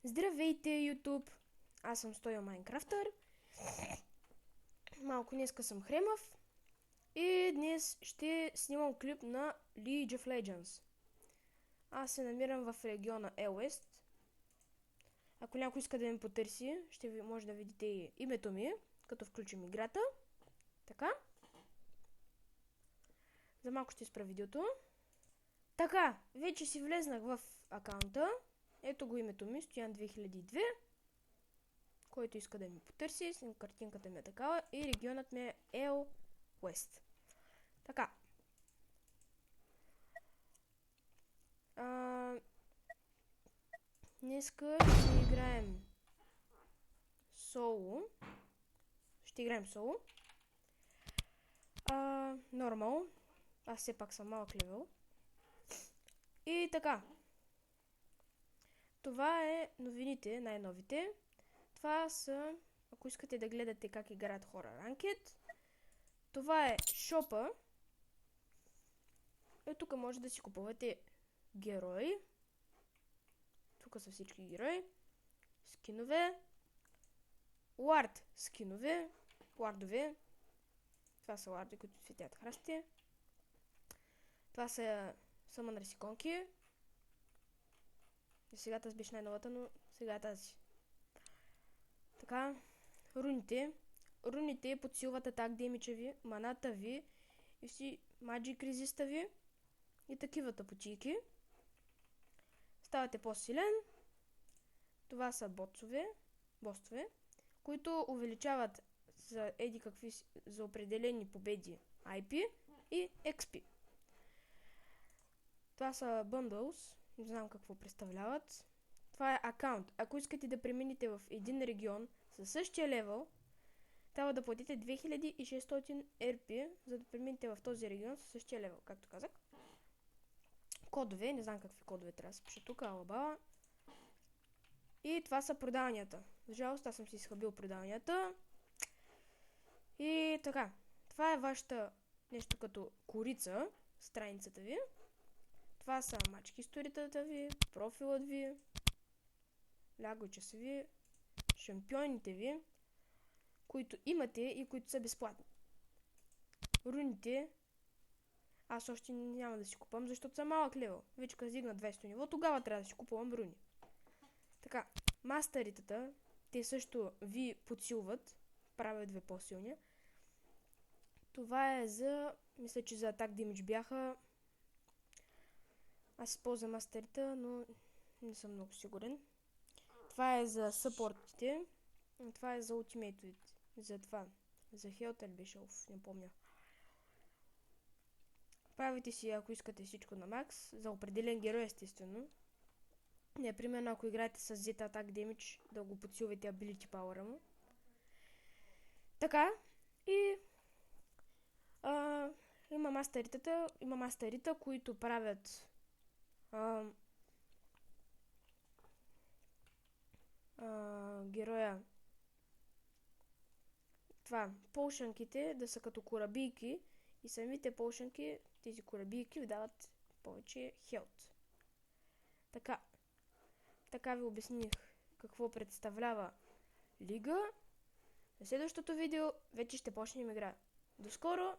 Здравейте, YouTube! Аз съм Стойо Майнкрафтър. Малко днеска съм хремав. И днес ще снимам клип на League of Legends. Аз се намирам в региона West. Ако някой иска да ме потърси, може да видите и името ми, като включим играта. Така. За малко ще спра видеото. Така, вече си влезнах в акаунта. Ето го името ми, Стоян 2002. Който иска да ми потърси, картинката ми е такава и регионът ми е Ел Уест. Така. Днеска ще играем соло. Нормал. Аз все пак съм малък левел. И така. Това е новините, най-новите. Това са, ако искате да гледате как играят хора ранкет. Това е шопа. Тук може да си купувате герои. Тук са всички герои. Скинове. Лард скинове. Лардове. Това са ларди, които светят храсти. Това са съмънърси конки. Сега тази беше най-новата, но сега е тази. Така, руните. Руните подсилват атак демича ви, маната ви и си маджик резиста ви и такивата потийки. Ставате по-силен. Това са бостове, които увеличават за определени победи IP и XP. Това са bundles, не знам какво представляват. Това е акаунт. Ако искате да преминете в един регион със същия левел, трябва да платите 2600 RP, за да преминете в този регион със същия левел, както казах. Кодове, не знам какви кодове трябва да се пиша тук, алабала. И това са продаванията. За жалост, аз съм си изхабил продаванията. И така, това е вашата нещо като корица, страницата ви. Това са мачки историята ви, профилът ви, лягочеса ви, шампионите ви, които имате и които са безплатни. Руните аз още няма да си купам, защото съм малък левел. Вече като стигна 20 ниво, тогава трябва да си купувам руни. Така, мастеритата, те също ви подсилват, правят ви по-силни. Това е мисля, че за атак демидж бяха. Аз използвам мастерита, но не съм много сигурен. Това е за съпортите. Това е за ултимейтовете. За хелта ли беше, не помня. Правите си, ако искате всичко на макс, за определен герой естествено. Например, ако играете с Z Attack Damage, да го подсилвате ability power му. Така, и има мастерита, които правят героя. Това, полшанките да са като корабийки и самите полшанки, тези корабийки ви дават повече хелт. Така ви обясних какво представлява Лига. На следващото видео вече ще почнем игра. До скоро!